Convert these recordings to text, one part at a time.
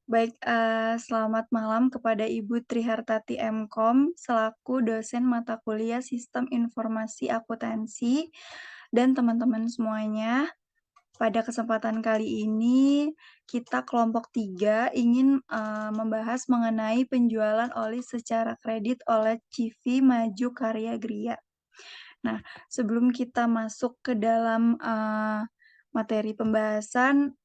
Baik, selamat malam kepada Ibu Trihartati MKom selaku dosen mata kuliah Sistem Informasi Akuntansi dan teman-teman semuanya. Pada kesempatan kali ini, kita kelompok 3 ingin, membahas mengenai penjualan oli secara kredit oleh CV Maju Karya Gria. Nah, sebelum kita masuk ke dalam, materi pembahasan,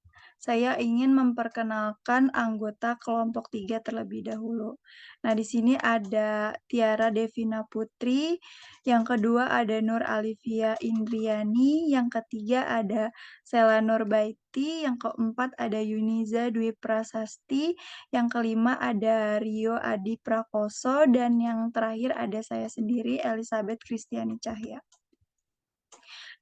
saya ingin memperkenalkan anggota kelompok 3 terlebih dahulu. Nah, di sini ada Tiara Devina Putri, yang kedua ada Nur Alifia Indriani, yang ketiga ada Sela Nurbaiti, yang keempat ada Yuniza Dwi Prasasti, yang kelima ada Rio Adi Prakoso, dan yang terakhir ada saya sendiri, Elizabeth Kristiani Cahya.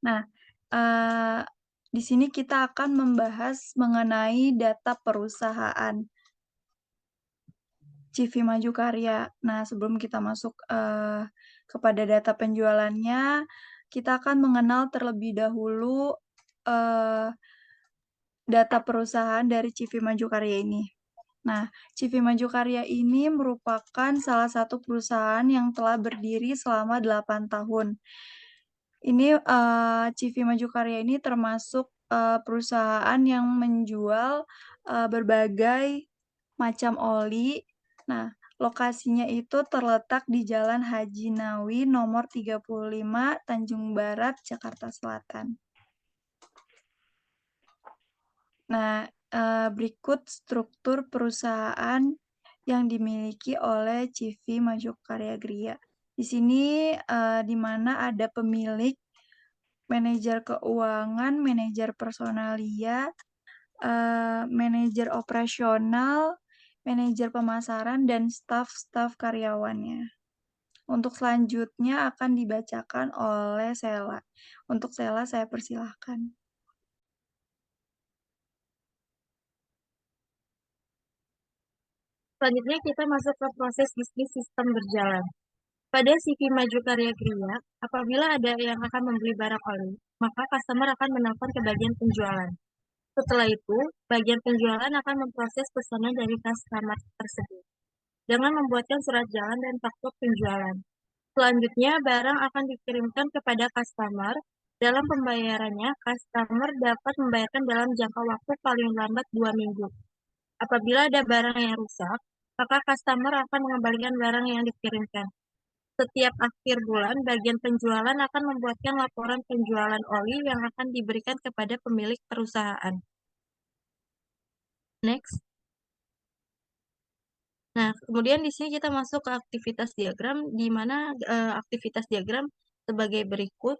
Nah, eee, di sini kita akan membahas mengenai data perusahaan CV Maju Karya. Nah, sebelum kita masuk, kepada data penjualannya, kita akan mengenal terlebih dahulu, eee, data perusahaan dari CV Maju Karya ini. Nah, CV Maju Karya ini merupakan salah satu perusahaan yang telah berdiri selama 8 tahun. Ini, CV Maju Karya ini termasuk, perusahaan yang menjual, berbagai macam oli. Nah, lokasinya itu terletak di Jalan Haji Nawi nomor 35, Tanjung Barat, Jakarta Selatan. Nah, berikut struktur perusahaan yang dimiliki oleh CV Maju Karya Gria. Di sini, di mana ada pemilik, manajer keuangan, manajer personalia, manajer operasional, manajer pemasaran, dan staf-staf karyawannya. Untuk selanjutnya akan dibacakan oleh Sela. Untuk Sela saya persilahkan. Selanjutnya kita masuk ke proses bisnis sistem berjalan. Pada CV Maju Karya Gria, apabila ada yang akan membeli barang oli, maka customer akan menelpon ke bagian penjualan. Setelah itu, bagian penjualan akan memproses pesanan dari customer tersebut dengan membuatkan surat jalan dan faktur penjualan. Selanjutnya, barang akan dikirimkan kepada customer. Dalam pembayarannya, customer dapat membayarkan dalam jangka waktu paling lambat 2 minggu. Apabila ada barang yang rusak, maka customer akan mengembalikan barang yang dikirimkan. Setiap akhir bulan, bagian penjualan akan membuatkan laporan penjualan oli yang akan diberikan kepada pemilik perusahaan. Next. Nah, kemudian di sini kita masuk ke aktivitas diagram, di mana aktivitas diagram sebagai berikut.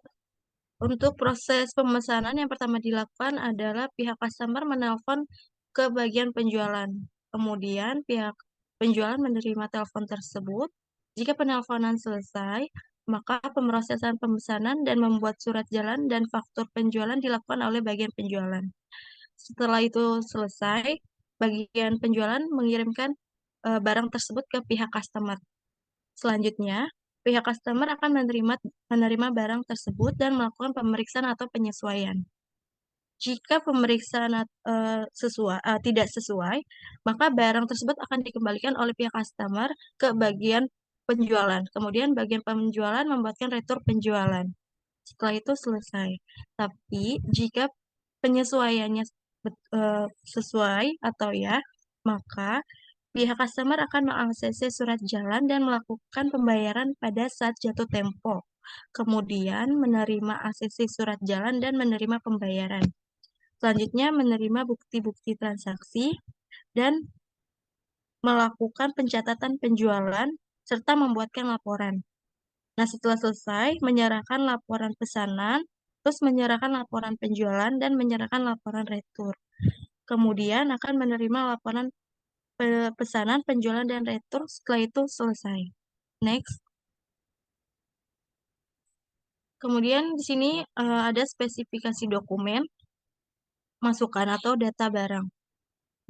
Untuk proses pemesanan yang pertama dilakukan adalah pihak customer menelpon ke bagian penjualan. Kemudian pihak penjualan menerima telepon tersebut. Jika penelponan selesai, maka pemrosesan pemesanan dan membuat surat jalan dan faktur penjualan dilakukan oleh bagian penjualan. Setelah itu selesai, bagian penjualan mengirimkan barang tersebut ke pihak customer. Selanjutnya, pihak customer akan menerima barang tersebut dan melakukan pemeriksaan atau penyesuaian. Jika pemeriksaan tidak sesuai, maka barang tersebut akan dikembalikan oleh pihak customer ke bagian penjualan. Kemudian bagian penjualan membuatkan retur penjualan. Setelah itu selesai. Tapi jika penyesuaiannya sesuai atau ya, maka pihak customer akan mengakses surat jalan dan melakukan pembayaran pada saat jatuh tempo. Kemudian menerima aksesi surat jalan dan menerima pembayaran. Selanjutnya menerima bukti-bukti transaksi dan melakukan pencatatan penjualan serta membuatkan laporan. Nah, setelah selesai, menyerahkan laporan pesanan, terus menyerahkan laporan penjualan dan menyerahkan laporan retur. Kemudian akan menerima laporan pesanan, penjualan, dan retur. Setelah itu selesai. Next. Kemudian di sini ada spesifikasi dokumen, masukan atau data barang.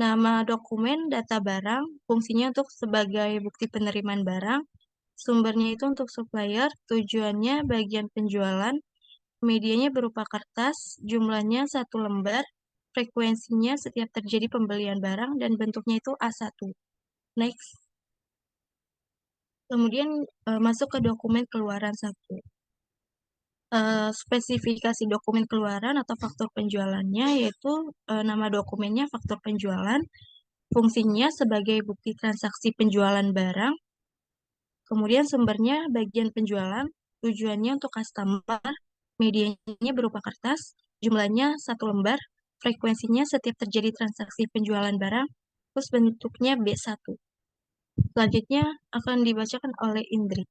Nama dokumen data barang, fungsinya untuk sebagai bukti penerimaan barang, sumbernya itu untuk supplier, tujuannya bagian penjualan, medianya berupa kertas, jumlahnya 1 lembar, frekuensinya setiap terjadi pembelian barang, dan bentuknya itu A1. Next. Kemudian masuk ke dokumen keluaran 1. Spesifikasi dokumen keluaran atau faktur penjualannya yaitu nama dokumennya faktur penjualan, fungsinya sebagai bukti transaksi penjualan barang, kemudian sumbernya bagian penjualan, tujuannya untuk customer, medianya berupa kertas, jumlahnya 1 lembar, frekuensinya setiap terjadi transaksi penjualan barang, terus bentuknya B1. Selanjutnya akan dibacakan oleh Indri.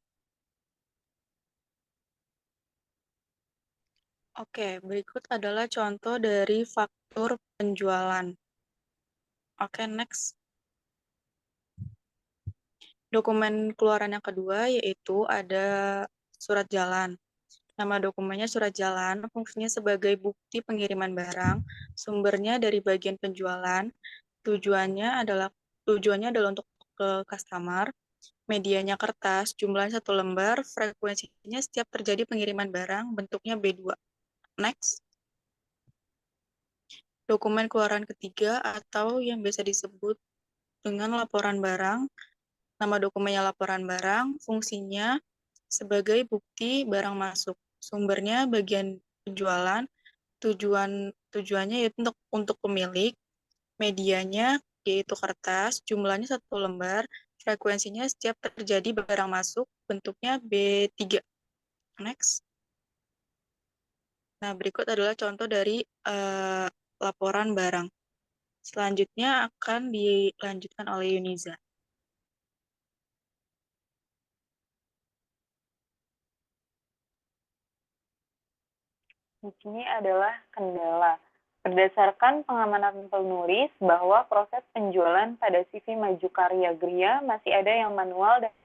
Oke, berikut adalah contoh dari faktur penjualan. Oke, next. Dokumen keluaran yang kedua yaitu ada surat jalan. Nama dokumennya surat jalan, fungsinya sebagai bukti pengiriman barang, sumbernya dari bagian penjualan, tujuannya adalah untuk ke customer, medianya kertas, jumlahnya 1 lembar, frekuensinya setiap terjadi pengiriman barang, bentuknya B2. Next. Dokumen keluaran ketiga atau yang biasa disebut dengan laporan barang. Nama dokumennya laporan barang, fungsinya sebagai bukti barang masuk. Sumbernya bagian penjualan, tujuannya yaitu untuk pemilik, medianya yaitu kertas, jumlahnya 1 lembar, frekuensinya setiap terjadi barang masuk, bentuknya B3. Next. Nah, berikut adalah contoh dari laporan barang. Selanjutnya akan dilanjutkan oleh Yuniza. Di sini adalah kendala. Berdasarkan pengamanan penulis bahwa proses penjualan pada CV Maju Karya Gria masih ada yang manual dan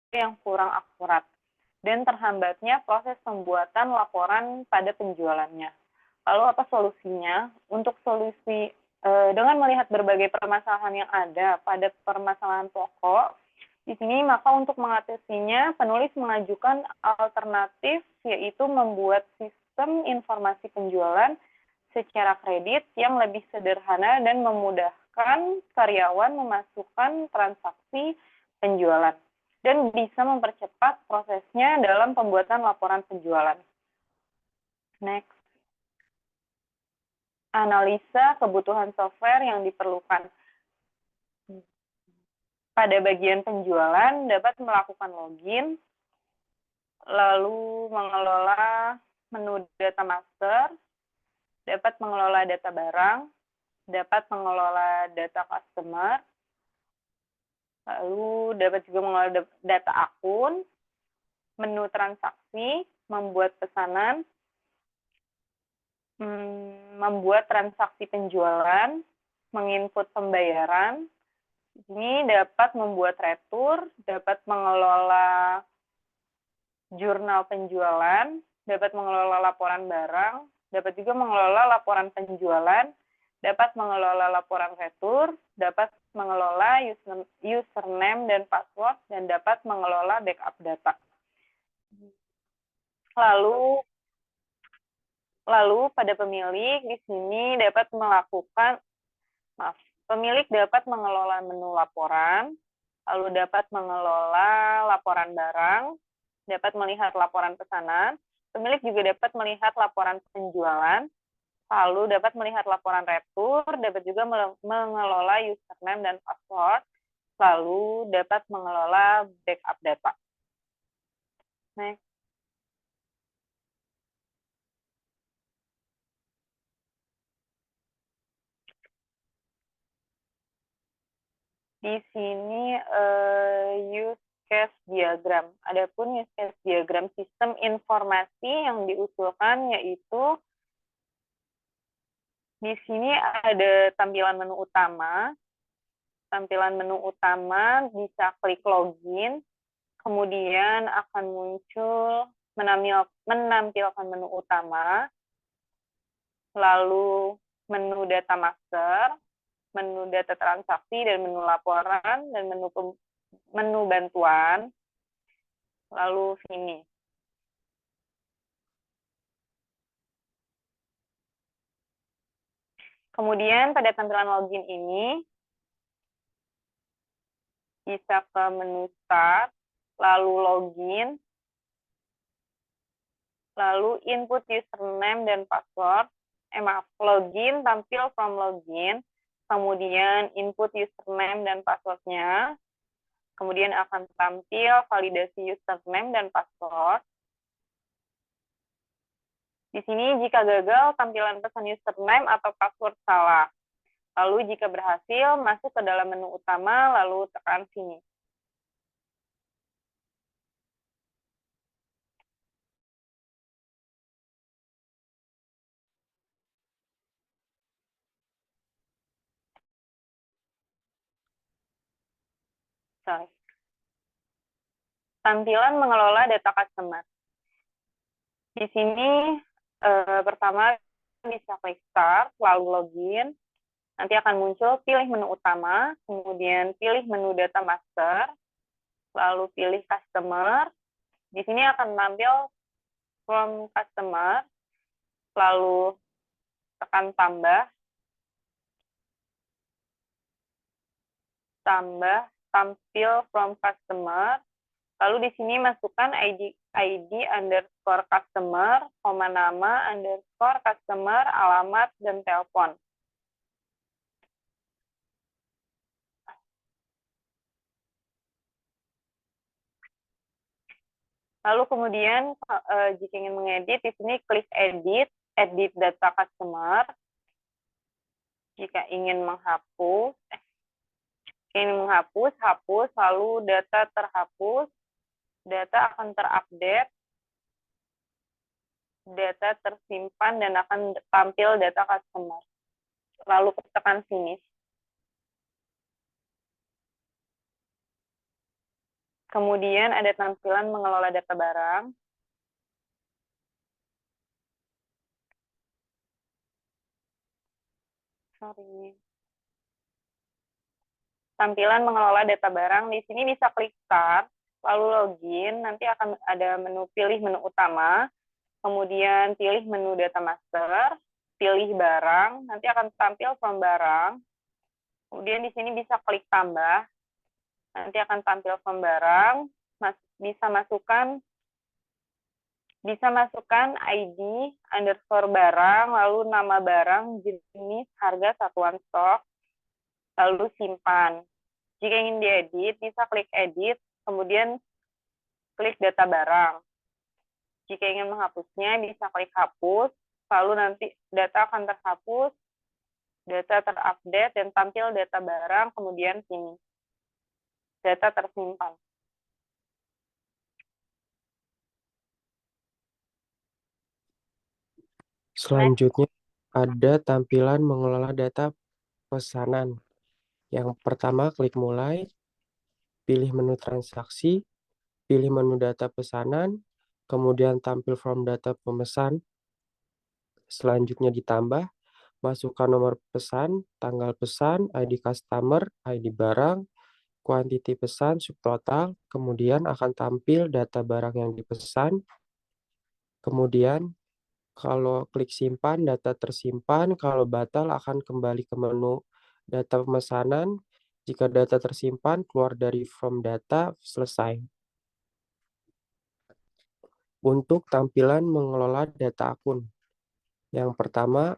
yang kurang akurat, dan terhambatnya proses pembuatan laporan pada penjualannya. Lalu apa solusinya? Untuk solusi dengan melihat berbagai permasalahan yang ada pada permasalahan pokok, di sini maka untuk mengatasinya penulis mengajukan alternatif yaitu membuat sistem informasi penjualan secara kredit yang lebih sederhana dan memudahkan karyawan memasukkan transaksi penjualan dan bisa mempercepat prosesnya dalam pembuatan laporan penjualan. Next. Analisa kebutuhan software yang diperlukan. Pada bagian penjualan dapat melakukan login, lalu mengelola menu data master, dapat mengelola data barang, dapat mengelola data customer, lalu dapat juga mengelola data akun, menu transaksi, membuat pesanan, membuat transaksi penjualan, menginput pembayaran. Ini dapat membuat retur, dapat mengelola jurnal penjualan, dapat mengelola laporan barang, dapat juga mengelola laporan penjualan, dapat mengelola laporan retur, dapat mengelola username dan password, dan dapat mengelola backup data. Lalu pada pemilik di sini dapat pemilik dapat mengelola menu laporan, lalu dapat mengelola laporan barang, dapat melihat laporan pesanan, pemilik juga dapat melihat laporan penjualan, lalu dapat melihat laporan retur, dapat juga mengelola username dan password, lalu dapat mengelola backup data. Next. Di sini use case diagram. Adapun use case diagram sistem informasi yang diusulkan yaitu di sini ada tampilan menu utama. Tampilan menu utama bisa klik login, kemudian akan muncul menampilkan menu utama, lalu menu data master, menu data transaksi, dan menu laporan, dan menu bantuan, lalu finish. Kemudian pada tampilan login ini, bisa ke menu start, lalu login, lalu input username dan password, login tampil from login, kemudian input username dan passwordnya, kemudian akan tampil validasi username dan password. Di sini jika gagal, tampilan pesan username atau password salah. Lalu jika berhasil, masuk ke dalam menu utama, lalu tekan finish. Tampilan mengelola data customer. Di sini pertama bisa klik start, lalu login, nanti akan muncul pilih menu utama, kemudian pilih menu data master, lalu pilih customer. Di sini akan tampil from customer, lalu tekan tambah, tampil from customer, lalu di sini masukkan ID underscore customer, nama underscore customer, alamat, dan telepon. Lalu kemudian jika ingin mengedit, di sini klik edit data customer. Jika ingin menghapus, hapus, lalu data terhapus, data akan terupdate, data tersimpan, dan akan tampil data customer. Lalu tekan finish. Kemudian ada tampilan mengelola data barang. Tampilan mengelola data barang, di sini bisa klik start, lalu login, nanti akan ada pilih menu utama, kemudian pilih menu data master, pilih barang, nanti akan tampil from barang, kemudian di sini bisa klik tambah, nanti akan tampil from barang, bisa masukkan ID underscore barang, lalu nama barang, jenis, harga, satuan stok, lalu simpan. Jika ingin diedit, bisa klik edit, kemudian klik data barang. Jika ingin menghapusnya, bisa klik hapus, lalu nanti data akan terhapus, data terupdate, dan tampil data barang, kemudian finish. Data tersimpan. Selanjutnya ada tampilan mengelola data pesanan. Yang pertama, klik mulai, pilih menu transaksi, pilih menu data pesanan, kemudian tampil from data pemesan. Selanjutnya ditambah, masukkan nomor pesan, tanggal pesan, ID customer, ID barang, kuantiti pesan, subtotal, kemudian akan tampil data barang yang dipesan. Kemudian kalau klik simpan, data tersimpan. Kalau batal, akan kembali ke menu data pemesanan. Jika data tersimpan, keluar dari from data, selesai. Untuk tampilan mengelola data akun. Yang pertama,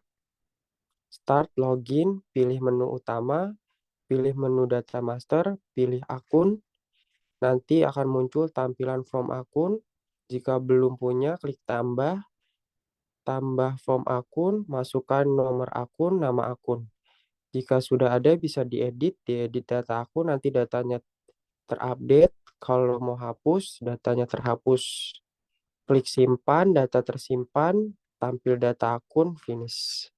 start login, pilih menu utama, pilih menu data master, pilih akun. Nanti akan muncul tampilan from akun. Jika belum punya, klik tambah form akun, masukkan nomor akun, nama akun. Jika sudah ada, bisa diedit data akun, nanti datanya terupdate. Kalau mau hapus, datanya terhapus. Klik simpan, data tersimpan, tampil data akun, finish.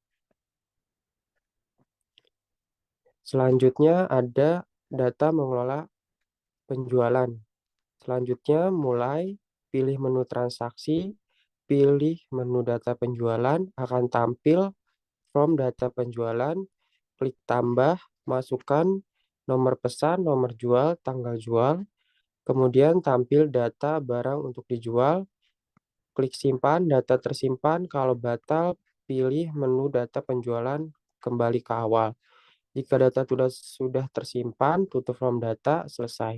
Selanjutnya ada data mengelola penjualan. Selanjutnya mulai, pilih menu transaksi, pilih menu data penjualan, akan tampil from data penjualan, klik tambah, masukkan nomor pesan, nomor jual, tanggal jual, kemudian tampil data barang untuk dijual, klik simpan, data tersimpan, kalau batal, pilih menu data penjualan, kembali ke awal. Jika data sudah tersimpan, tutup form data, selesai.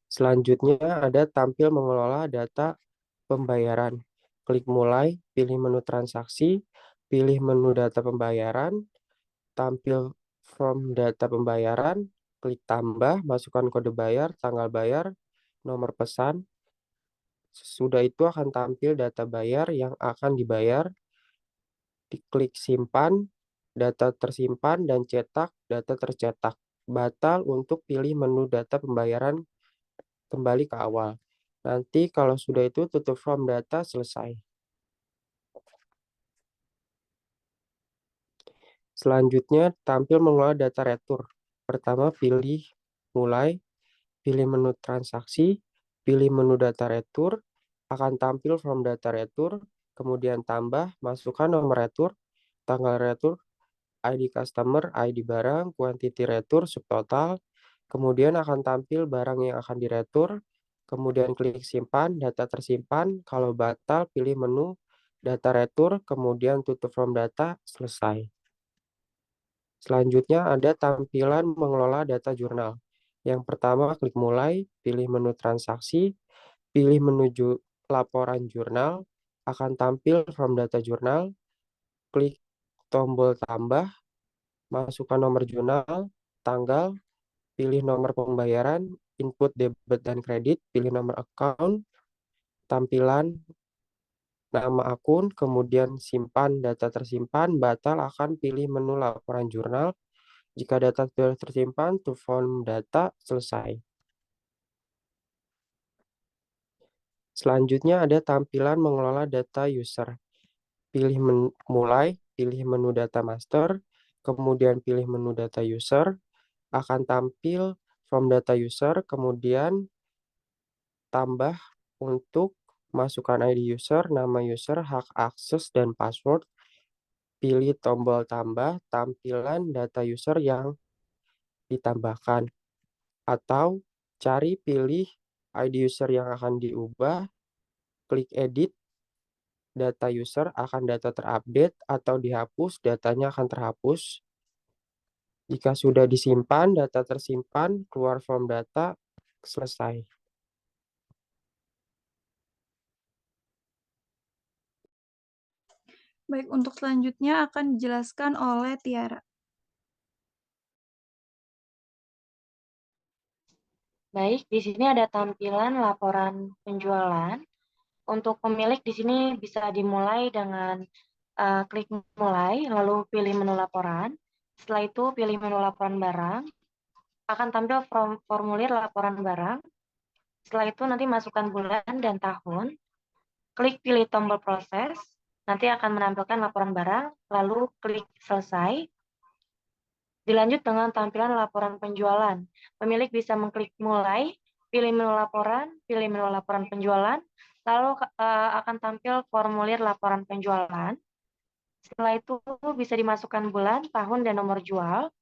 Selanjutnya ada tampil mengelola data pembayaran. Klik mulai, pilih menu transaksi, pilih menu data pembayaran, tampil form data pembayaran, klik tambah, masukkan kode bayar, tanggal bayar, nomor pesan. Sesudah itu akan tampil data bayar yang akan dibayar. Diklik simpan, data tersimpan, dan cetak, data tercetak. Batal untuk pilih menu data pembayaran kembali ke awal. Nanti kalau sudah itu tutup form data, selesai. Selanjutnya tampil mengelola data retur. Pertama pilih mulai, pilih menu transaksi, pilih menu data retur, akan tampil form data retur, kemudian tambah, masukkan nomor retur, tanggal retur, ID customer, ID barang, quantity retur, subtotal, kemudian akan tampil barang yang akan diretur, kemudian klik simpan, data tersimpan, kalau batal pilih menu data retur, kemudian tutup form data, selesai. Selanjutnya ada tampilan mengelola data jurnal. Yang pertama klik mulai, pilih menu transaksi, pilih menuju laporan jurnal, akan tampil form data jurnal, klik tombol tambah, masukkan nomor jurnal, tanggal, pilih nomor pembayaran, input debit dan kredit, pilih nomor account, tampilan nama akun, kemudian simpan data tersimpan, batal akan pilih menu laporan jurnal. Jika data sudah tersimpan, to form data, selesai. Selanjutnya ada tampilan mengelola data user. Pilih mulai, pilih menu data master, kemudian pilih menu data user, akan tampil form data user, kemudian tambah untuk masukkan ID user, nama user, hak akses, dan password. Pilih tombol tambah tampilan data user yang ditambahkan. Atau cari pilih ID user yang akan diubah, klik edit, data user akan data terupdate atau dihapus, datanya akan terhapus. Jika sudah disimpan, data tersimpan, keluar form data, selesai. Baik, untuk selanjutnya akan dijelaskan oleh Tiara. Baik, di sini ada tampilan laporan penjualan. Untuk pemilik di sini bisa dimulai dengan klik mulai, lalu pilih menu laporan. Setelah itu pilih menu laporan barang. Akan tampil formulir laporan barang. Setelah itu nanti masukkan bulan dan tahun. Klik pilih tombol proses. Nanti akan menampilkan laporan barang, lalu klik selesai. Dilanjut dengan tampilan laporan penjualan. Pemilik bisa mengklik mulai, pilih menu laporan penjualan, lalu akan tampil formulir laporan penjualan. Setelah itu bisa dimasukkan bulan, tahun, dan nomor jual.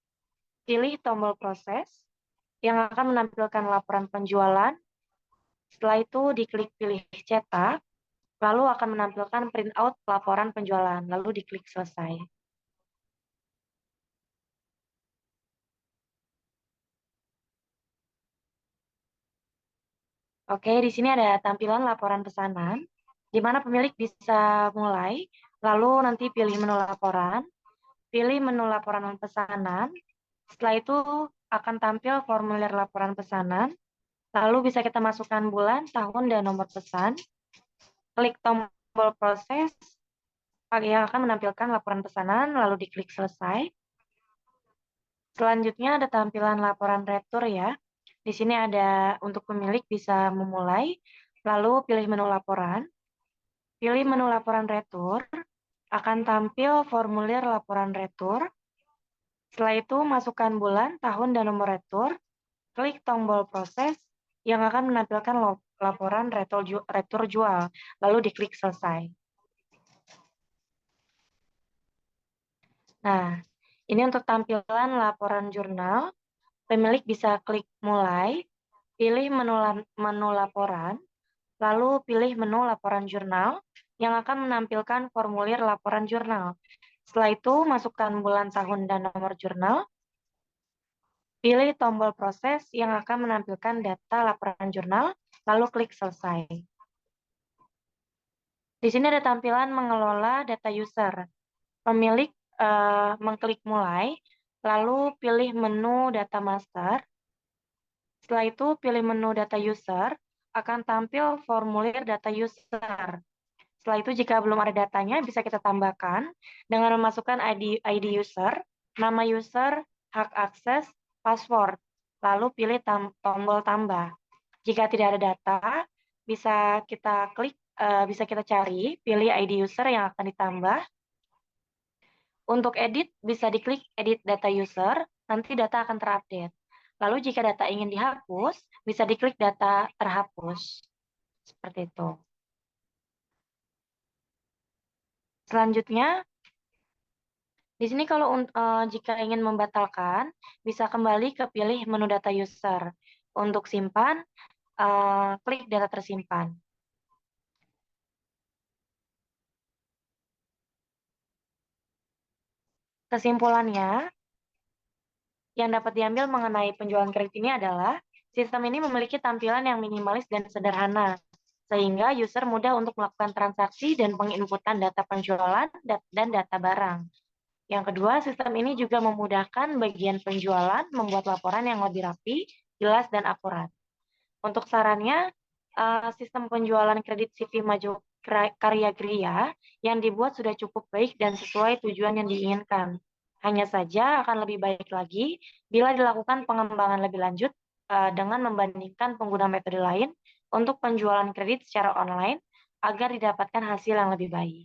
Pilih tombol proses yang akan menampilkan laporan penjualan. Setelah itu diklik pilih cetak, lalu akan menampilkan print out laporan penjualan, lalu diklik selesai. Oke, di sini ada tampilan laporan pesanan, di mana pemilik bisa mulai, lalu nanti pilih menu laporan, pilih menu laporan pesanan, setelah itu akan tampil formulir laporan pesanan, lalu bisa kita masukkan bulan, tahun, dan nomor pesan, klik tombol proses yang akan menampilkan laporan pesanan, lalu diklik selesai. Selanjutnya ada tampilan laporan retur ya. Di sini ada untuk pemilik bisa memulai, lalu pilih menu laporan, pilih menu laporan retur, akan tampil formulir laporan retur. Setelah itu masukkan bulan, tahun, dan nomor retur, klik tombol proses yang akan menampilkan laporan retur jual, lalu diklik selesai. Nah, ini untuk tampilan laporan jurnal. Pemilik bisa klik mulai, pilih menu laporan, lalu pilih menu laporan jurnal yang akan menampilkan formulir laporan jurnal. Setelah itu, masukkan bulan, tahun, dan nomor jurnal. Pilih tombol proses yang akan menampilkan data laporan jurnal, lalu klik selesai. Di sini ada tampilan mengelola data user. Pemilik mengklik mulai, lalu pilih menu data master. Setelah itu pilih menu data user, akan tampil formulir data user. Setelah itu jika belum ada datanya bisa kita tambahkan dengan memasukkan ID user, nama user, hak akses, password, lalu pilih tombol tambah. Jika tidak ada data, bisa kita klik, bisa kita cari, pilih ID user yang akan ditambah. Untuk edit, bisa diklik edit data user, nanti data akan terupdate. Lalu jika data ingin dihapus, bisa diklik data terhapus. Seperti itu. Selanjutnya, di sini kalau jika ingin membatalkan, bisa kembali ke pilih menu data user. Untuk simpan, klik data tersimpan. Kesimpulannya, yang dapat diambil mengenai penjualan kredit ini adalah sistem ini memiliki tampilan yang minimalis dan sederhana, sehingga user mudah untuk melakukan transaksi dan penginputan data penjualan dan data barang. Yang kedua, sistem ini juga memudahkan bagian penjualan membuat laporan yang lebih rapi, jelas, dan akurat. Untuk sarannya, sistem penjualan kredit CV Maju Karya Gria yang dibuat sudah cukup baik dan sesuai tujuan yang diinginkan. Hanya saja akan lebih baik lagi bila dilakukan pengembangan lebih lanjut dengan membandingkan pengguna metode lain untuk penjualan kredit secara online agar didapatkan hasil yang lebih baik.